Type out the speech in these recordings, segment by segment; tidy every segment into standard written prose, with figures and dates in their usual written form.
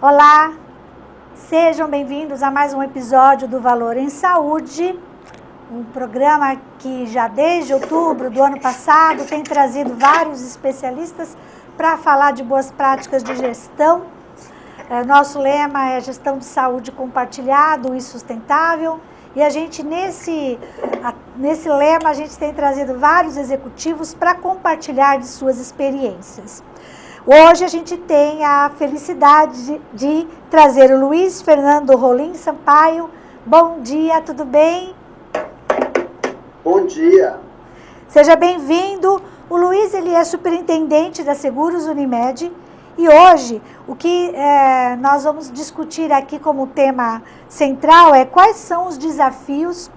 Olá, sejam bem-vindos a mais um episódio do Valor em Saúde, um programa que já desde outubro do ano passado tem trazido vários especialistas para falar de boas práticas de gestão. Nosso lema é gestão de saúde compartilhado e sustentável, e a gente nesse lema a gente tem trazido vários executivos para compartilhar de suas experiências. Hoje a gente tem a felicidade de trazer o Luiz Fernando Rolim Sampaio. Bom dia, tudo bem? Bom dia. Seja bem-vindo. O Luiz, ele é superintendente da Seguros Unimed e hoje o que nós vamos discutir aqui como tema central é quais são os desafios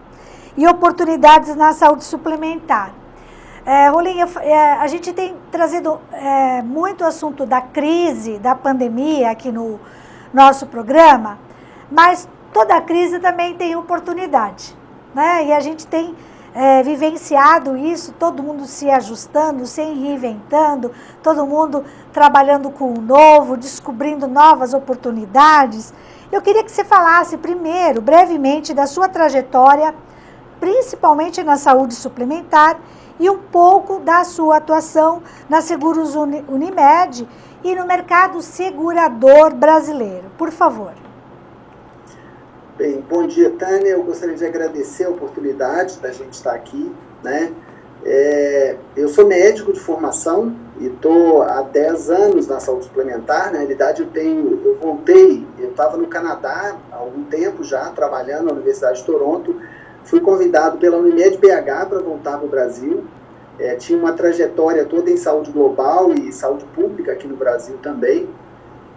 e oportunidades na saúde suplementar. Rolim, a gente tem trazido muito assunto da crise, da pandemia aqui no nosso programa, mas toda crise também tem oportunidade, né? E a gente tem vivenciado isso, todo mundo se ajustando, se reinventando, todo mundo trabalhando com o novo, descobrindo novas oportunidades. Eu queria que você falasse primeiro, brevemente, da sua trajetória, principalmente na saúde suplementar, e um pouco da sua atuação na Seguros Unimed e no mercado segurador brasileiro. Por favor. Bem, bom dia, Tânia. Eu gostaria de agradecer a oportunidade da gente estar aqui, né? Eu sou médico de formação e estou há 10 anos na saúde suplementar. Na realidade, eu estava no Canadá há algum tempo já, trabalhando na Universidade de Toronto. Fui convidado pela Unimed BH para voltar para o Brasil. Tinha uma trajetória toda em saúde global e saúde pública aqui no Brasil também.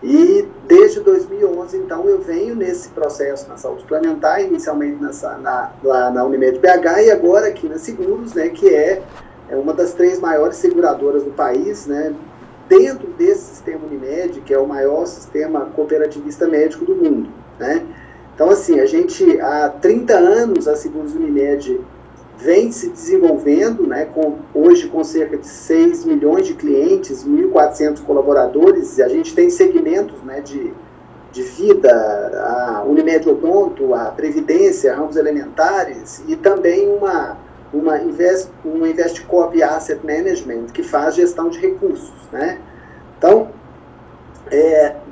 E desde 2011, então, eu venho nesse processo na saúde suplementar, inicialmente lá na Unimed BH e agora aqui na Seguros, né, que é uma das 3 maiores seguradoras do país, né, dentro desse sistema Unimed, que é o maior sistema cooperativista médico do mundo, né. Então, assim, há 30 anos, a Seguros Unimed vem se desenvolvendo, né, hoje com cerca de 6 milhões de clientes, 1.400 colaboradores, e a gente tem segmentos, né, de vida, a Unimed Odonto, a Previdência, ramos elementares, e também uma Investcorp Asset Management, que faz gestão de recursos, né. Então,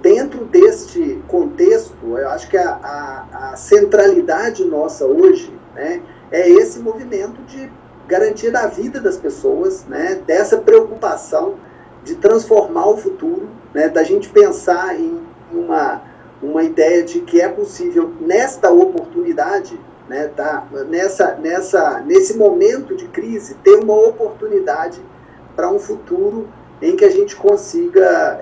dentro deste contexto, eu acho que a centralidade nossa hoje, né, é esse movimento de garantia da vida das pessoas, né, dessa preocupação de transformar o futuro, né, da gente pensar em uma ideia de que é possível, nesta oportunidade, né, nesse momento de crise, ter uma oportunidade para um futuro em que a gente consiga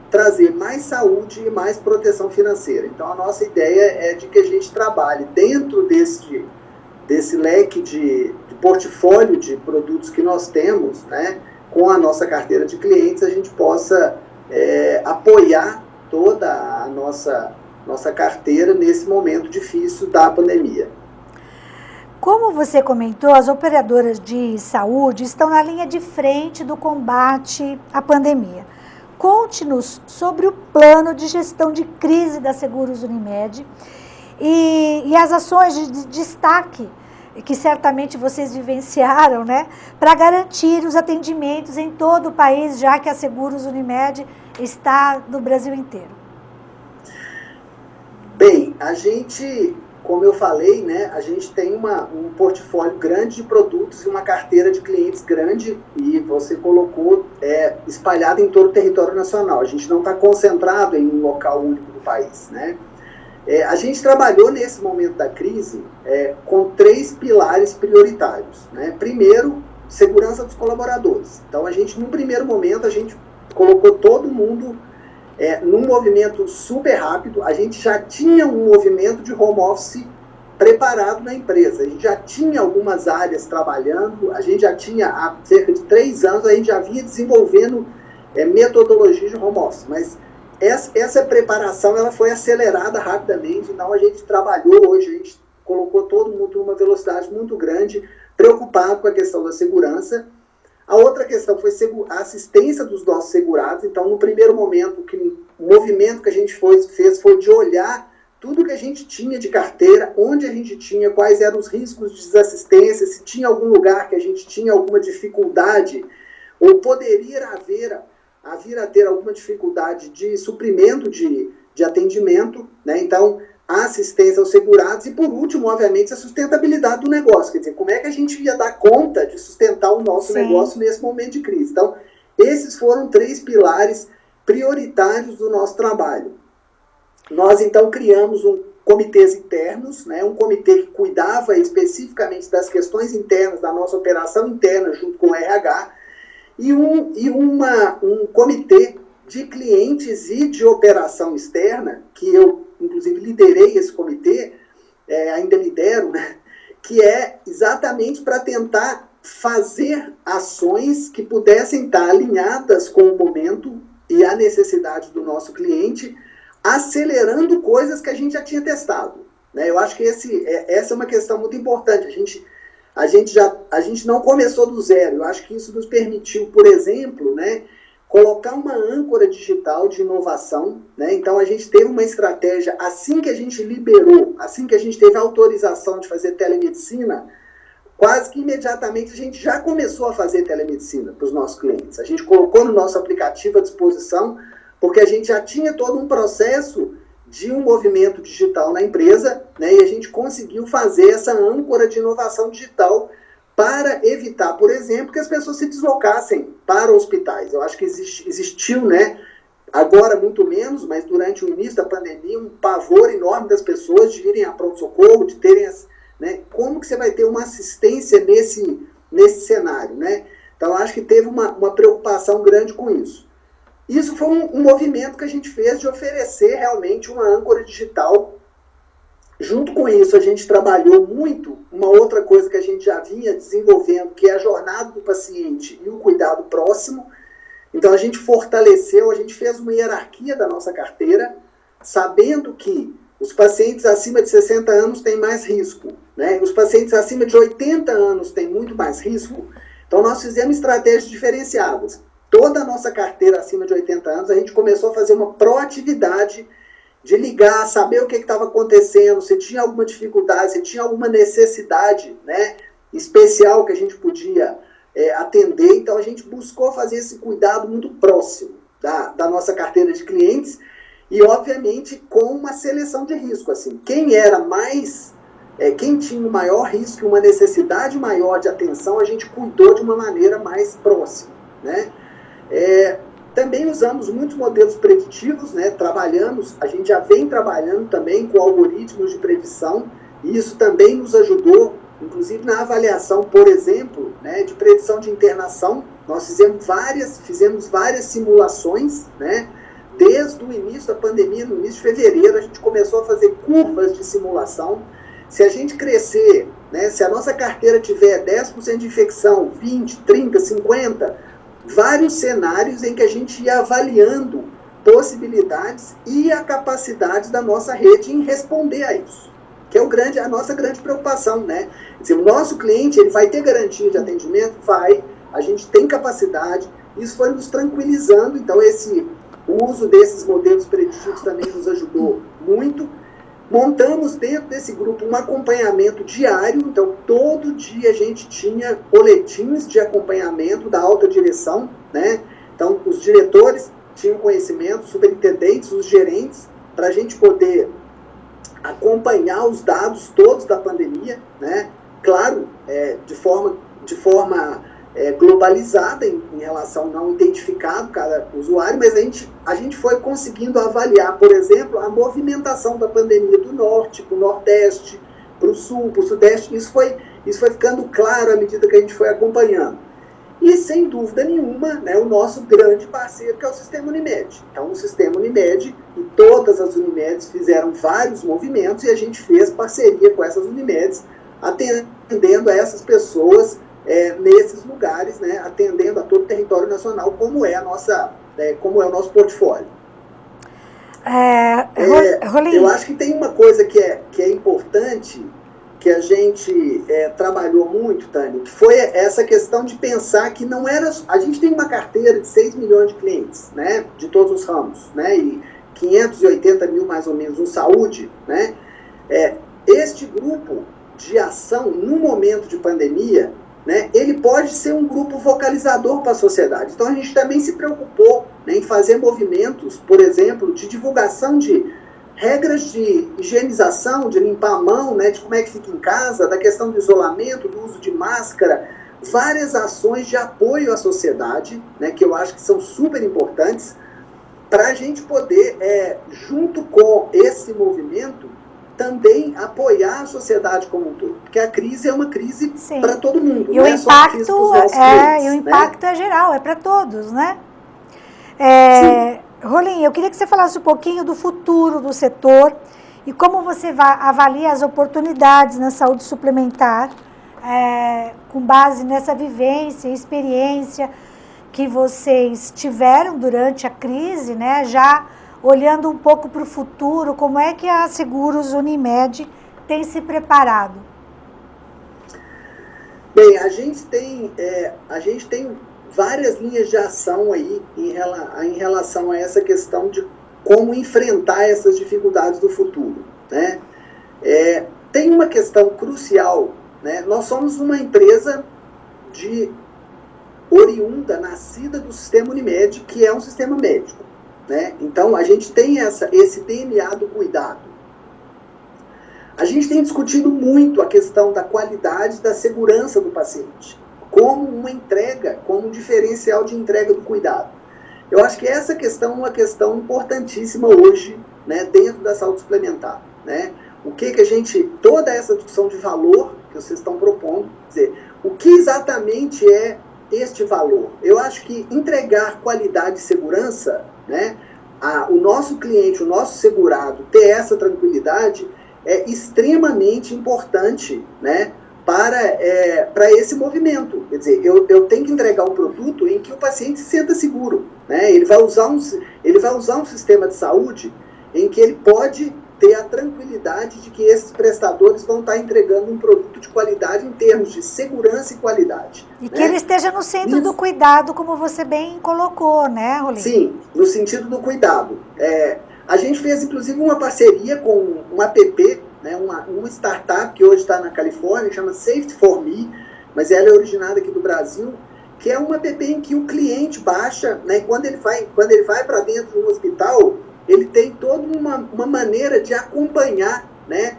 trazer mais saúde e mais proteção financeira. Então, a nossa ideia é de que a gente trabalhe dentro desse leque de portfólio de produtos que nós temos, né, com a nossa carteira de clientes, a gente possa apoiar toda a nossa carteira nesse momento difícil da pandemia. Como você comentou, as operadoras de saúde estão na linha de frente do combate à pandemia. Conte-nos sobre o plano de gestão de crise da Seguros Unimed e as ações de destaque que certamente vocês vivenciaram, né, para garantir os atendimentos em todo o país, já que a Seguros Unimed está no Brasil inteiro. Bem, a gente, como eu falei, né, a gente tem um portfólio grande de produtos e uma carteira de clientes grande, e você colocou espalhado em todo o território nacional. A gente não está concentrado em um local único do país, né? A gente trabalhou nesse momento da crise com 3 pilares prioritários, né? Primeiro, segurança dos colaboradores. Então, no primeiro momento, a gente colocou todo mundo num movimento super rápido. A gente já tinha um movimento de home office preparado na empresa. A gente já tinha algumas áreas trabalhando, a gente já tinha, há cerca de 3 anos, a gente já vinha desenvolvendo metodologias de home office, mas essa preparação ela foi acelerada rapidamente, então a gente trabalhou hoje, a gente colocou todo mundo numa velocidade muito grande, preocupado com a questão da segurança. A outra questão foi a assistência dos nossos segurados. Então, no primeiro momento, movimento que a gente fez foi de olhar tudo que a gente tinha de carteira, onde a gente tinha, quais eram os riscos de desassistência, se tinha algum lugar que a gente tinha alguma dificuldade, ou poderia vir a ter alguma dificuldade de suprimento de atendimento, né? Então, a assistência aos segurados e, por último, obviamente, a sustentabilidade do negócio. Quer dizer, como é que a gente ia dar conta de sustentar o nosso negócio nesse momento de crise? Então, esses foram 3 pilares prioritários do nosso trabalho. Nós, então, criamos comitês internos, né, um comitê que cuidava especificamente das questões internas, da nossa operação interna, junto com o RH, e um comitê de clientes e de operação externa, que eu, inclusive, liderei esse comitê, ainda lidero, né, que é exatamente para tentar fazer ações que pudessem estar alinhadas com o momento e a necessidade do nosso cliente, acelerando coisas que a gente já tinha testado, né? Eu acho que essa é uma questão muito importante. A gente não começou do zero. Eu acho que isso nos permitiu, por exemplo, né, colocar uma âncora digital de inovação, né? Então a gente teve uma estratégia, assim que a gente liberou, assim que a gente teve a autorização de fazer telemedicina, quase que imediatamente a gente já começou a fazer telemedicina para os nossos clientes. A gente colocou no nosso aplicativo à disposição, porque a gente já tinha todo um processo de um movimento digital na empresa, né, e a gente conseguiu fazer essa âncora de inovação digital para evitar, por exemplo, que as pessoas se deslocassem para hospitais. Eu acho que existiu, né, agora muito menos, mas durante o início da pandemia, um pavor enorme das pessoas de irem a pronto-socorro, de terem, né, como que você vai ter uma assistência nesse cenário, né? Então, acho que teve uma preocupação grande com isso. Isso foi um movimento que a gente fez de oferecer realmente uma âncora digital. Junto com isso, a gente trabalhou muito uma outra coisa que a gente já vinha desenvolvendo, que é a jornada do paciente e o cuidado próximo. Então, a gente fortaleceu, a gente fez uma hierarquia da nossa carteira, sabendo que os pacientes acima de 60 anos têm mais risco, né? Os pacientes acima de 80 anos têm muito mais risco. Então, nós fizemos estratégias diferenciadas. Toda a nossa carteira acima de 80 anos, a gente começou a fazer uma proatividade de ligar, saber o que estava acontecendo, se tinha alguma dificuldade, se tinha alguma necessidade, né, especial que a gente podia atender. Então, a gente buscou fazer esse cuidado muito próximo da nossa carteira de clientes e, obviamente, com uma seleção de risco. Assim, quem era mais... quem tinha um maior risco, uma necessidade maior de atenção, a gente cuidou de uma maneira mais próxima, né? Também usamos muitos modelos preditivos, né? A gente já vem trabalhando também com algoritmos de previsão, e isso também nos ajudou, inclusive na avaliação, por exemplo, né, de predição de internação. Nós fizemos várias simulações, né? Desde o início da pandemia, no início de fevereiro, a gente começou a fazer curvas de simulação. Se a gente crescer, né, se a nossa carteira tiver 10% de infecção, 20%, 30%, 50%, vários cenários em que a gente ia avaliando possibilidades e a capacidade da nossa rede em responder a isso, que é a nossa grande preocupação, né? Quer dizer, o nosso cliente, ele vai ter garantia de atendimento? Vai, a gente tem capacidade, isso foi nos tranquilizando. Então, o uso desses modelos preditivos também nos ajudou muito. Montamos dentro desse grupo um acompanhamento diário, então todo dia a gente tinha boletins de acompanhamento da alta direção, né? Então os diretores tinham conhecimento, os superintendentes, os gerentes, para a gente poder acompanhar os dados todos da pandemia, né? Claro, de forma globalizada em relação ao não identificado cada usuário, mas a gente foi conseguindo avaliar, por exemplo, a movimentação da pandemia do norte para o nordeste, para o sul, para o sudeste. Isso foi ficando claro à medida que a gente foi acompanhando. E, sem dúvida nenhuma, né, o nosso grande parceiro, que é o Sistema Unimed. Então, o Sistema Unimed e todas as Unimedes fizeram vários movimentos e a gente fez parceria com essas Unimedes, atendendo a essas pessoas nesses lugares, né, atendendo a todo o território nacional, como é o nosso portfólio. Eu acho que tem uma coisa que é importante, que a gente trabalhou muito, Tânia, que foi essa questão de pensar que não era... A gente tem uma carteira de 6 milhões de clientes, né, de todos os ramos, né, 580 mil mais ou menos no saúde, né? Este grupo de ação, no momento de pandemia, né, ele pode ser um grupo vocalizador para a sociedade. Então, a gente também se preocupou, né, em fazer movimentos, por exemplo, de divulgação de regras de higienização, de limpar a mão, né, de como é que fica em casa, da questão do isolamento, do uso de máscara, várias ações de apoio à sociedade, né, que eu acho que são super importantes, para a gente poder, junto com esse movimento, também apoiar a sociedade como um todo, porque a crise é uma crise para todo mundo. E o impacto é geral, é para todos, né? Rolim, eu queria que você falasse um pouquinho do futuro do setor e como você avalia as oportunidades na saúde suplementar, com base nessa vivência e experiência que vocês tiveram durante a crise, né? Já olhando um pouco para o futuro, como é que a Seguros Unimed tem se preparado? Bem, a gente tem várias linhas de ação aí em relação a essa questão de como enfrentar essas dificuldades do futuro, né? Tem uma questão crucial, né? Nós somos uma empresa oriunda, nascida do sistema Unimed, que é um sistema médico, né? Então, a gente tem esse DNA do cuidado. A gente tem discutido muito a questão da qualidade e da segurança do paciente, como uma entrega, como um diferencial de entrega do cuidado. Eu acho que essa questão é uma questão importantíssima hoje, né, dentro da saúde suplementar, né? Toda essa discussão de valor que vocês estão propondo, quer dizer, o que exatamente é este valor? Eu acho que entregar qualidade e segurança, né, o nosso cliente, o nosso segurado, ter essa tranquilidade é extremamente importante, né, para esse movimento. Quer dizer, eu tenho que entregar um produto em que o paciente se sinta seguro, né? Ele vai usar um sistema de saúde em que ele pode ter a tranquilidade de que esses prestadores vão estar entregando um produto de qualidade em termos de segurança e qualidade. E que ele esteja no centro do cuidado, como você bem colocou, né, Rolim? Sim, no sentido do cuidado. A gente fez, inclusive, uma parceria com um app, né, uma startup que hoje está na Califórnia, chama Safety for Me, mas ela é originada aqui do Brasil, que é uma app em que o cliente baixa, né, quando ele vai para dentro de um hospital, ele tem toda uma maneira de acompanhar, né,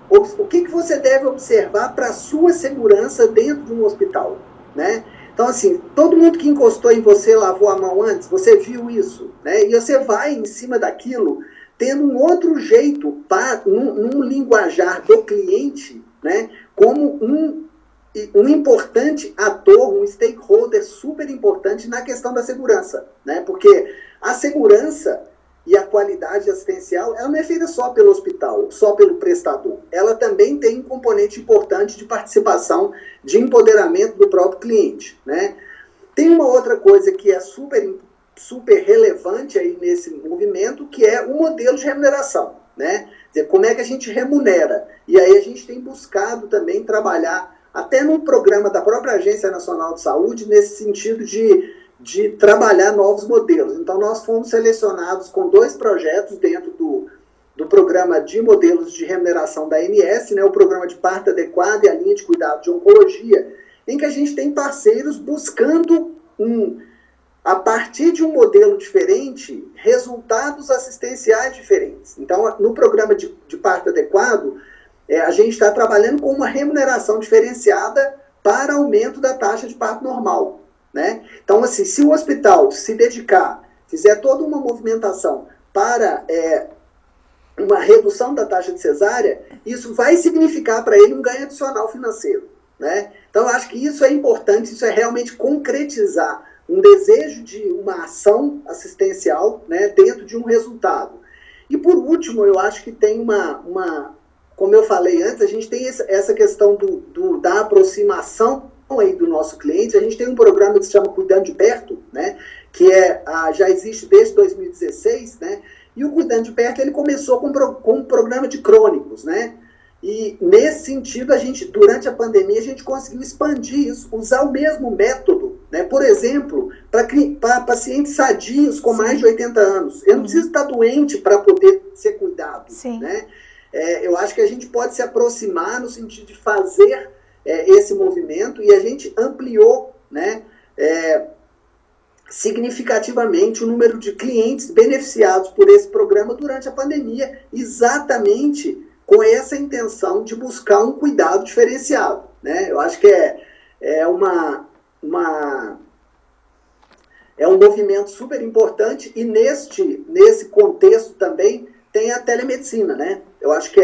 o que você deve observar para a sua segurança dentro de um hospital, né? Então, assim, todo mundo que encostou em você lavou a mão antes, você viu isso, né? E você vai em cima daquilo, tendo um outro jeito, num linguajar do cliente, né? Como um importante ator, um stakeholder super importante na questão da segurança, né? Porque a segurança e a qualidade assistencial, ela não é feita só pelo hospital, só pelo prestador. Ela também tem um componente importante de participação, de empoderamento do próprio cliente, né? Tem uma outra coisa que é super relevante aí nesse movimento, que é o modelo de remuneração, né? Quer dizer, como é que a gente remunera? E aí a gente tem buscado também trabalhar, até num programa da própria Agência Nacional de Saúde, nesse sentido de trabalhar novos modelos. Então, nós fomos selecionados com 2 projetos dentro do programa de modelos de remuneração da ANS, né, o programa de parto adequado e a linha de cuidado de oncologia, em que a gente tem parceiros buscando, a partir de um modelo diferente, resultados assistenciais diferentes. Então, no programa de parto adequado, a gente está trabalhando com uma remuneração diferenciada para aumento da taxa de parto normal, né? Então, assim, se o hospital se dedicar, fizer toda uma movimentação para uma redução da taxa de cesárea, isso vai significar para ele um ganho adicional financeiro, né? Então, eu acho que isso é importante, isso é realmente concretizar um desejo de uma ação assistencial, né, dentro de um resultado. E, por último, eu acho que tem como eu falei antes, a gente tem essa questão da aproximação aí do nosso cliente. A gente tem um programa que se chama Cuidando de Perto, né, que já existe desde 2016, né, e o Cuidando de Perto ele começou com um programa de crônicos, né, e nesse sentido, durante a pandemia, a gente conseguiu expandir isso, usar o mesmo método, né, por exemplo, para pacientes sadios com mais de 80 anos. Eu não preciso estar doente para poder ser cuidado. Né? Eu acho que a gente pode se aproximar no sentido de fazer esse movimento, e a gente ampliou, né, significativamente o número de clientes beneficiados por esse programa durante a pandemia, exatamente com essa intenção de buscar um cuidado diferenciado. Né? Eu acho que é um movimento super importante, e nesse contexto também tem a telemedicina. Né? Eu acho que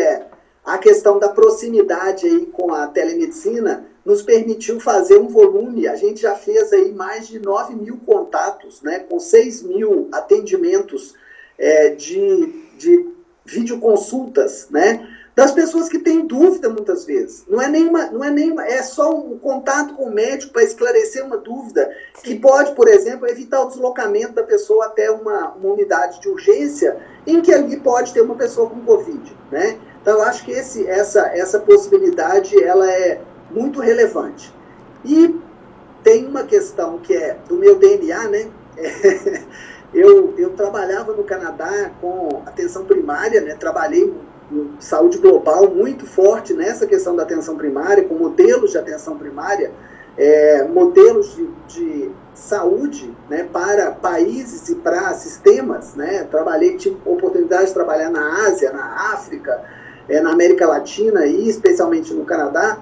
a questão da proximidade aí com a telemedicina nos permitiu fazer um volume. A gente já fez aí mais de 9 mil contatos, né, com 6 mil atendimentos de videoconsultas, né, das pessoas que têm dúvida muitas vezes. Não é só um contato com o médico para esclarecer uma dúvida, que pode, por exemplo, evitar o deslocamento da pessoa até uma unidade de urgência, em que ali pode ter uma pessoa com Covid, né? Então, eu acho que essa possibilidade ela é muito relevante. E tem uma questão que é do meu DNA, né? Eu trabalhava no Canadá com atenção primária, né? Trabalhei em saúde global muito forte nessa questão da atenção primária, com modelos de atenção primária, modelos de saúde, né, para países e para sistemas. Né? Tive oportunidade de trabalhar na Ásia, na África, na América Latina e especialmente no Canadá.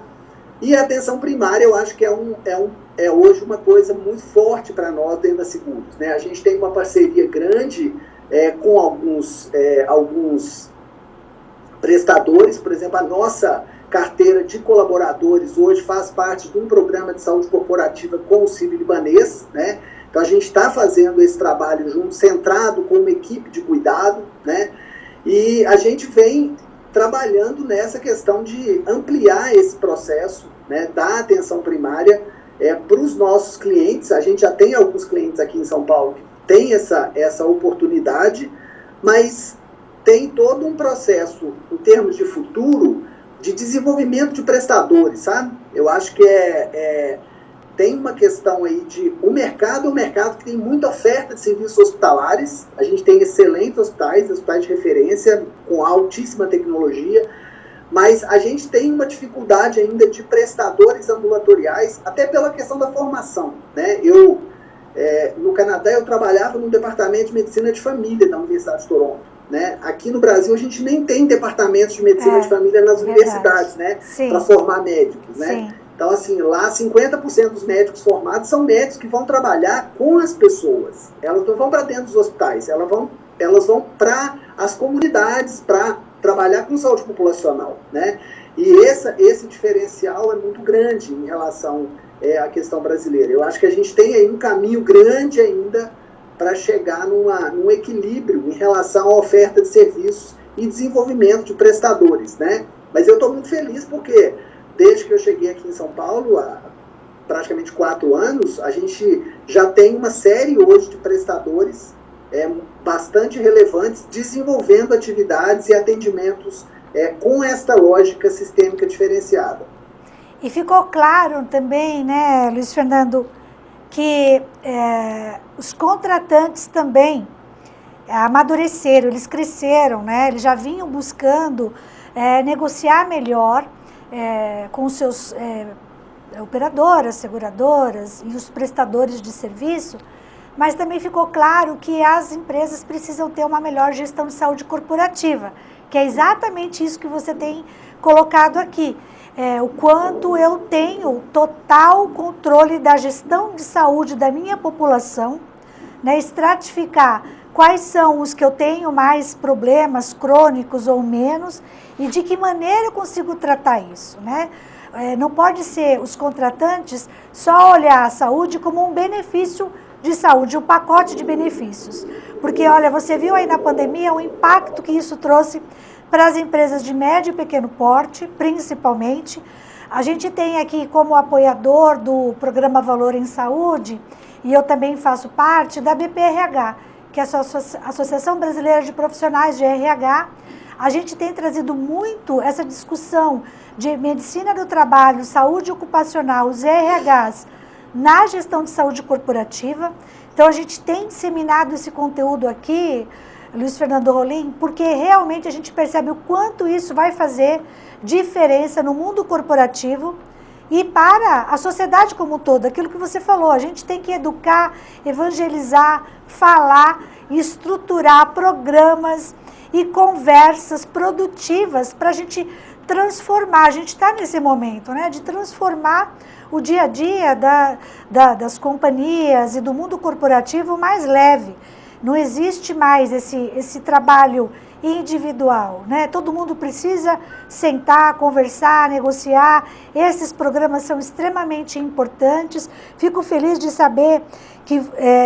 E a atenção primária, eu acho que é hoje uma coisa muito forte para nós dentro da Seguros. Né? A gente tem uma parceria grande com alguns prestadores. Por exemplo, a nossa carteira de colaboradores hoje faz parte de um programa de saúde corporativa com o Sírio-Libanês. Né? Então, a gente está fazendo esse trabalho junto, centrado com uma equipe de cuidado. Né? E a gente vem trabalhando nessa questão de ampliar esse processo, né, da atenção primária para os nossos clientes. A gente já tem alguns clientes aqui em São Paulo que tem essa oportunidade, mas tem todo um processo, em termos de futuro, de desenvolvimento de prestadores, sabe? Eu acho que tem uma questão aí de... O mercado é um mercado que tem muita oferta de serviços hospitalares. A gente tem excelentes hospitais de referência, com altíssima tecnologia, mas a gente tem uma dificuldade ainda de prestadores ambulatoriais, até pela questão da formação. Né? No Canadá, eu trabalhava no departamento de medicina de família da Universidade de Toronto. Né? Aqui no Brasil, a gente nem tem departamentos de medicina de família nas universidades, né? Para formar médicos. Né? Então, assim, lá 50% dos médicos formados são médicos que vão trabalhar com as pessoas. Elas não vão para dentro dos hospitais, elas vão para as comunidades, para trabalhar com saúde populacional. Né? E esse diferencial é muito grande em relação à questão brasileira. Eu acho que a gente tem aí um caminho grande ainda para chegar num equilíbrio em relação à oferta de serviços e desenvolvimento de prestadores. Né? Mas eu estou muito feliz porque, desde que eu cheguei aqui em São Paulo, há praticamente 4 anos, a gente já tem uma série hoje de prestadores bastante relevantes, desenvolvendo atividades e atendimentos com esta lógica sistêmica diferenciada. E ficou claro também, né, Luiz Fernando, que os contratantes também amadureceram, eles cresceram, né, eles já vinham buscando negociar melhor com os seus operadoras, seguradoras e os prestadores de serviço, mas também ficou claro que as empresas precisam ter uma melhor gestão de saúde corporativa, que é exatamente isso que você tem colocado aqui. O quanto eu tenho total controle da gestão de saúde da minha população, né, estratificar quais são os que eu tenho mais problemas crônicos ou menos, e de que maneira eu consigo tratar isso, né? Não pode ser os contratantes só olhar a saúde como um benefício de saúde, um pacote de benefícios. Porque, olha, você viu aí na pandemia o impacto que isso trouxe para as empresas de médio e pequeno porte, principalmente. A gente tem aqui como apoiador do programa Valor em Saúde, e eu também faço parte da BPRH, que é a Associação Brasileira de Profissionais de RH. A gente tem trazido muito essa discussão de medicina do trabalho, saúde ocupacional, os RHs, na gestão de saúde corporativa. Então, a gente tem disseminado esse conteúdo aqui, Luiz Fernando Rolim, porque realmente a gente percebe o quanto isso vai fazer diferença no mundo corporativo e para a sociedade como um todo. Aquilo que você falou, a gente tem que educar, evangelizar, falar, estruturar programas e conversas produtivas para a gente transformar. A gente está nesse momento, né, de transformar o dia a dia das companhias e do mundo corporativo mais leve. Não existe mais esse trabalho individual, né? Todo mundo precisa sentar, conversar, negociar. Esses programas são extremamente importantes. Fico feliz de saber que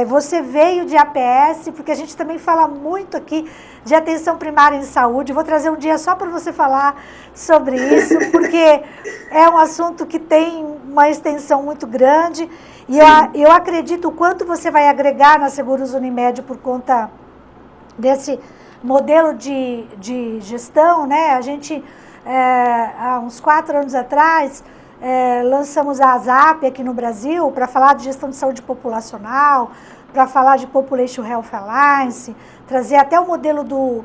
você veio de APS, porque a gente também fala muito aqui de atenção primária em saúde. Vou trazer um dia só para você falar sobre isso, porque é um assunto que tem uma extensão muito grande. E eu acredito o quanto você vai agregar na Seguros Unimed por conta desse modelo de gestão, né? A gente, há uns 4 anos atrás, lançamos a ASAP aqui no Brasil para falar de gestão de saúde populacional, para falar de Population Health Alliance, trazer até o modelo do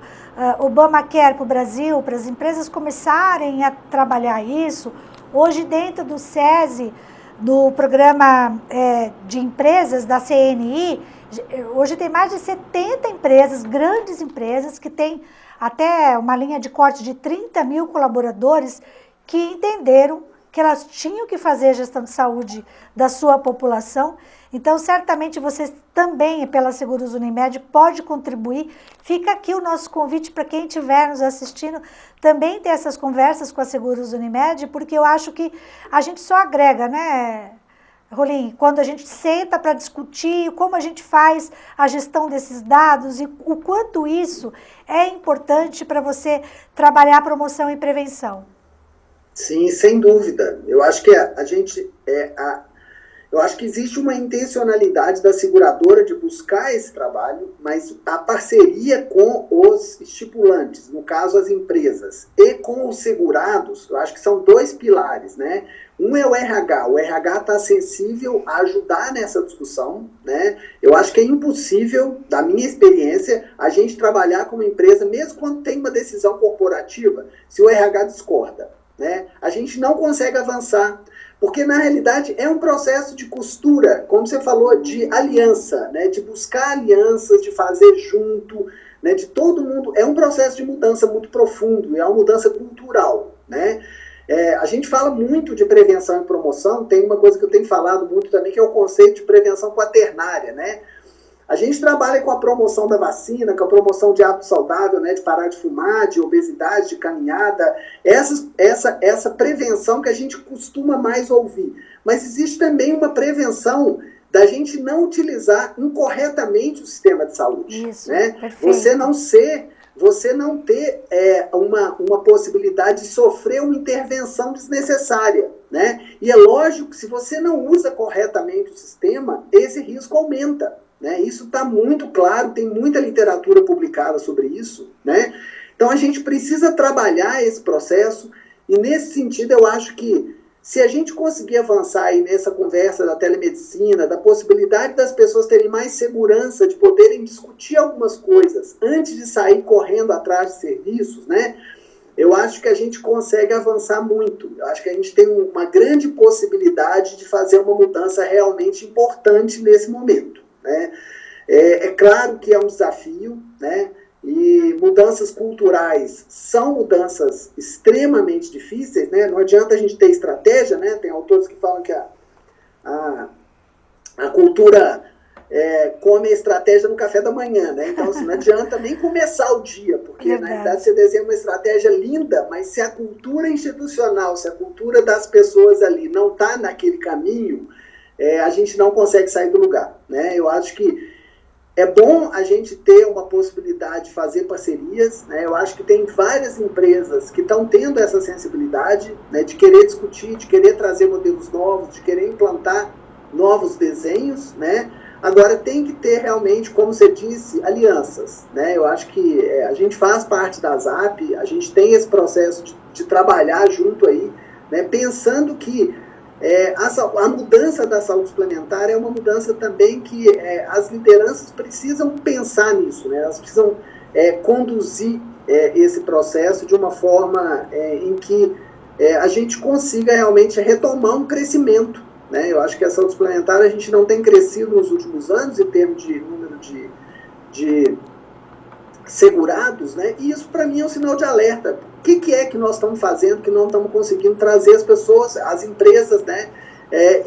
Obamacare para o Brasil, para as empresas começarem a trabalhar isso. Hoje, dentro do SESI, do programa de empresas da CNI, hoje tem mais de 70 empresas, grandes empresas, que têm até uma linha de corte de 30 mil colaboradores que entenderam que elas tinham que fazer a gestão de saúde da sua população. Então, certamente, vocês também, pela Seguros Unimed, pode contribuir. Fica aqui o nosso convite para quem estiver nos assistindo, também ter essas conversas com a Seguros Unimed, porque eu acho que a gente só agrega, né, Rolim? Quando a gente senta para discutir como a gente faz a gestão desses dados e o quanto isso é importante para você trabalhar promoção e prevenção. Sim, sem dúvida. Eu acho que eu acho que existe uma intencionalidade da seguradora de buscar esse trabalho, mas a parceria com os estipulantes, no caso as empresas, e com os segurados, eu acho que são 2 pilares, né? Um é o RH. O RH está sensível a ajudar nessa discussão, né? Eu acho que é impossível, da minha experiência, a gente trabalhar com uma empresa, mesmo quando tem uma decisão corporativa, se o RH discorda, né? A gente não consegue avançar, porque na realidade é um processo de costura, como você falou, de aliança, né? De buscar alianças, de fazer junto, né? De todo mundo. É um processo de mudança muito profundo, é uma mudança cultural, né? A gente fala muito de prevenção e promoção. Tem uma coisa que eu tenho falado muito também, que é o conceito de prevenção quaternária, né? A gente trabalha com a promoção da vacina, com a promoção de hábito saudável, né, de parar de fumar, de obesidade, de caminhada, essa prevenção que a gente costuma mais ouvir. Mas existe também uma prevenção da gente não utilizar incorretamente o sistema de saúde. Isso, né? Perfeito. Você não ter uma possibilidade de sofrer uma intervenção desnecessária, né? E é lógico que se você não usa corretamente o sistema, esse risco aumenta. Né? Isso está muito claro, tem muita literatura publicada sobre isso, né? Então a gente precisa trabalhar esse processo, e nesse sentido eu acho que se a gente conseguir avançar aí nessa conversa da telemedicina, da possibilidade das pessoas terem mais segurança de poderem discutir algumas coisas antes de sair correndo atrás de serviços, né? Eu acho que a gente consegue avançar muito. Eu acho que a gente tem uma grande possibilidade de fazer uma mudança realmente importante nesse momento. Né? É claro que é um desafio, né? E mudanças culturais são mudanças extremamente difíceis, né? Não adianta a gente ter estratégia, né? Tem autores que falam que a cultura come a estratégia no café da manhã, né? Então, assim, não adianta nem começar o dia, porque na verdade você desenha uma estratégia linda, mas se a cultura institucional, se a cultura das pessoas ali não está naquele caminho, a gente não consegue sair do lugar, né? Eu acho que é bom a gente ter uma possibilidade de fazer parcerias, né? Eu acho que tem várias empresas que estão tendo essa sensibilidade, né, de querer discutir, de querer trazer modelos novos, de querer implantar novos desenhos, né? Agora tem que ter realmente, como você disse, alianças, né? Eu acho que a gente faz parte da ZAP, a gente tem esse processo de trabalhar junto aí, né, pensando que A mudança da saúde suplementar é uma mudança também que as lideranças precisam pensar nisso, né? Elas precisam conduzir esse processo de uma forma em que a gente consiga realmente retomar um crescimento, né? Eu acho que a saúde suplementar a gente não tem crescido nos últimos anos em termos de número de segurados, né? E isso para mim é um sinal de alerta. O que é que nós estamos fazendo que não estamos conseguindo trazer as pessoas, as empresas, né?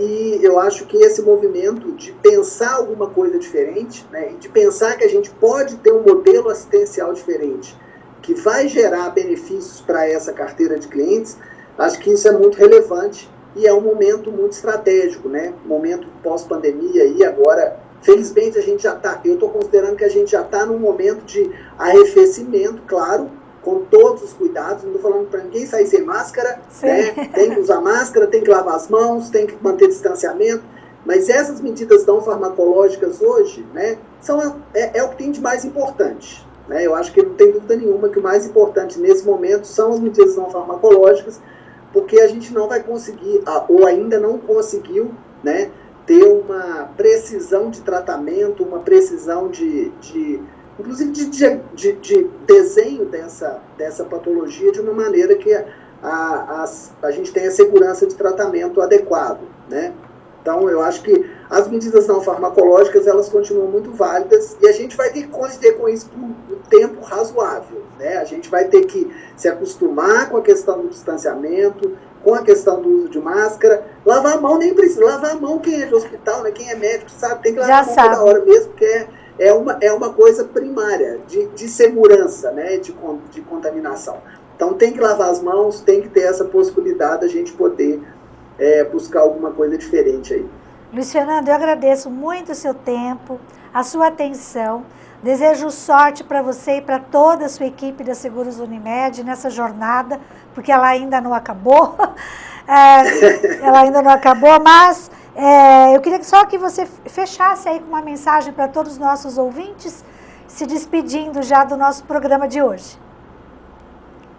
E eu acho que esse movimento de pensar alguma coisa diferente, né? E de pensar que a gente pode ter um modelo assistencial diferente, que vai gerar benefícios para essa carteira de clientes, acho que isso é muito relevante e é um momento muito estratégico, né? Momento pós-pandemia e agora, felizmente, a gente já está, eu estou considerando que a gente já está num momento de arrefecimento, claro, com todos os cuidados, não estou falando para ninguém sair sem máscara, né? Tem que usar máscara, tem que lavar as mãos, tem que manter distanciamento, mas essas medidas não farmacológicas hoje, né, é o que tem de mais importante. Né? Eu acho que não tem dúvida nenhuma que o mais importante nesse momento são as medidas não farmacológicas, porque a gente não vai conseguir, ou ainda não conseguiu, né, ter uma precisão de tratamento, uma precisão inclusive de desenho dessa patologia de uma maneira que a gente tenha segurança de tratamento adequado, né? Então, eu acho que as medidas não farmacológicas, elas continuam muito válidas e a gente vai ter que conviver com isso por um tempo razoável, né? A gente vai ter que se acostumar com a questão do distanciamento, com a questão do uso de máscara. Lavar a mão nem precisa. Lavar a mão, quem é de hospital, né? Quem é médico sabe, tem que lavar a mão toda hora mesmo, porque é uma coisa primária de segurança, né? De contaminação. Então, tem que lavar as mãos, tem que ter essa possibilidade da gente poder buscar alguma coisa diferente aí. Luiz Fernando, eu agradeço muito o seu tempo, a sua atenção. Desejo sorte para você e para toda a sua equipe da Seguros Unimed nessa jornada, porque ela ainda não acabou. Ela ainda não acabou, mas eu queria só que você fechasse aí com uma mensagem para todos os nossos ouvintes, se despedindo já do nosso programa de hoje.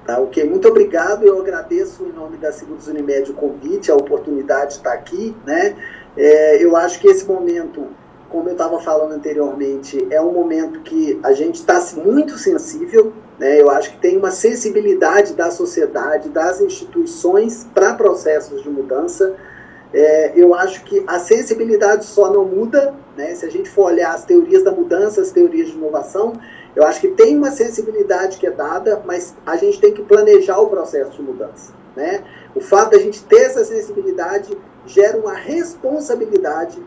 Tá, ok, muito obrigado, eu agradeço em nome da Seguros Unimed o convite, a oportunidade de estar aqui, né? Eu acho que esse momento, como eu estava falando anteriormente, é um momento que a gente está muito sensível, né? Eu acho que tem uma sensibilidade da sociedade, das instituições para processos de mudança. Eu acho que a sensibilidade só não muda, né? Se a gente for olhar as teorias da mudança, as teorias de inovação, eu acho que tem uma sensibilidade que é dada, mas a gente tem que planejar o processo de mudança, né? O fato de a gente ter essa sensibilidade gera uma responsabilidade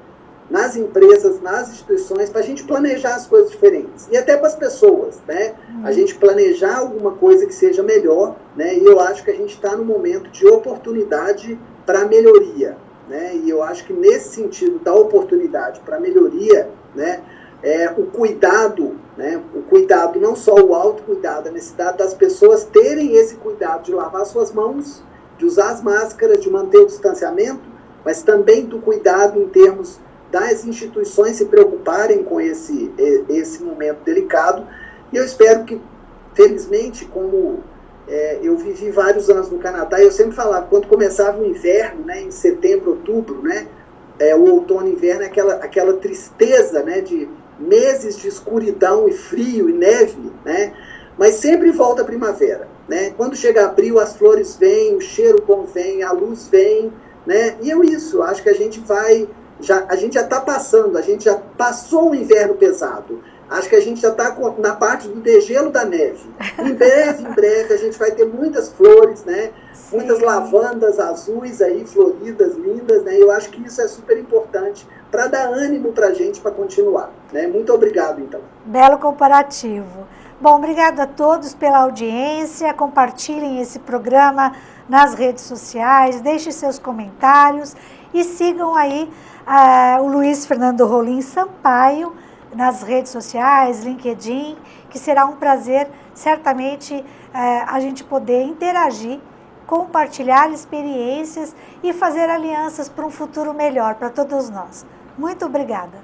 nas empresas, nas instituições, para a gente planejar as coisas diferentes. E até para as pessoas, né? A gente planejar alguma coisa que seja melhor, né? E eu acho que a gente está num momento de oportunidade para melhoria, né? E eu acho que nesse sentido da oportunidade para melhoria, né? O cuidado, né? O cuidado, não só o autocuidado, a necessidade das pessoas terem esse cuidado de lavar suas mãos, de usar as máscaras, de manter o distanciamento, mas também do cuidado em termos das instituições se preocuparem com esse momento delicado. E eu espero que, felizmente, como eu vivi vários anos no Canadá, e eu sempre falava, quando começava o inverno, né, em setembro, outubro, né, o outono e inverno, aquela tristeza, né, de meses de escuridão e frio e neve, né, mas sempre volta a primavera, né? Quando chega abril, as flores vêm, o cheiro bom vem, a luz vem, né? E acho que a gente já está passando, a gente já passou o inverno pesado. Acho que a gente já está na parte do degelo da neve. Em breve, a gente vai ter muitas flores, né? Sim. Muitas lavandas azuis aí, floridas, lindas, né? Eu acho que isso é super importante para dar ânimo para a gente para continuar, né? Muito obrigado, então. Belo comparativo. Bom, obrigado a todos pela audiência. Compartilhem esse programa nas redes sociais, deixem seus comentários e sigam aí o Luiz Fernando Rolim Sampaio nas redes sociais, LinkedIn, que será um prazer, certamente, a gente poder interagir, compartilhar experiências e fazer alianças para um futuro melhor para todos nós. Muito obrigada.